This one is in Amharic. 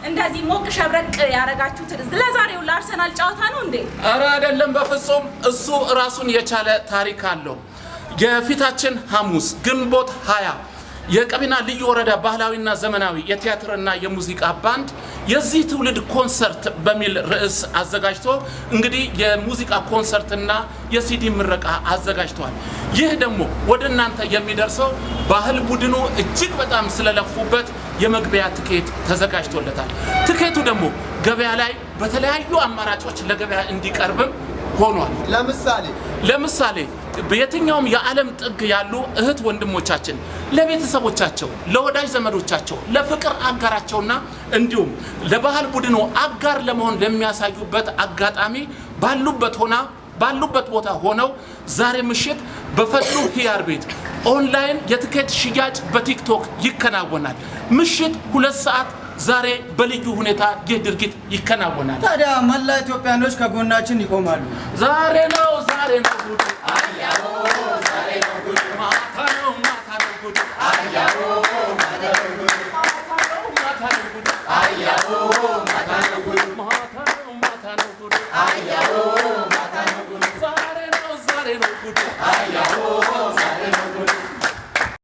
እንደዚህ ሞቅ ሸብረቅ ያረጋችሁት ለዛሬው ለአርሰናል ጨዋታ ነው እንዴ? ኧረ አይደለም በፍጹም እሱ ራሱን የቻለ ታሪክ አለው። የፊታችን ሐሙስ ግንቦት 20 የቀቢና ልዩ ወረዳ ባህላዊና ዘመናዊ የቲያትርና የሙዚቃ ባንድ የዚህ ትውልድ ኮንሰርት በሚል ርዕስ አዘጋጅቶ እንግዲህ የሙዚቃ ኮንሰርትና የሲዲ ምረቃ አዘጋጅቷል። ይህ ደግሞ ወደናንተ የሚደርሰው ባህል ቡድኑ እጅግ በጣም ስለለፉበት የመግቢያ ትኬት ተዘጋጅቶለታል። ትኬቱ ደግሞ ገበያ ላይ በተለያዩ አማራጮች ለገበያ እንዲቀርብም ሆኗል። ለምሳሌ በየትኛውም የዓለም ጥግ ያሉ እህት ወንድሞቻችን ለቤተሰቦቻቸው፣ ለወዳጅ ዘመዶቻቸው፣ ለፍቅር አጋራቸውና እንዲሁም ለባህል ቡድኑ አጋር ለመሆን ለሚያሳዩበት አጋጣሚ ባሉበት ቦታ ሆነው ዛሬ ምሽት በፈጥሩ ሂያር ቤት ኦንላይን የትኬት ሽያጭ በቲክቶክ ይከናወናል። ምሽት 2 ሰዓት ዛሬ በልዩ ሁኔታ ይህ ድርጊት ይከናወናል። ታዲያ መላ ኢትዮጵያኖች ከጎናችን ይቆማሉ። ዛሬ ነው ጉዱ አያው ዛሬ ነው ጉዱ ማታ ነው ጉዱ አያው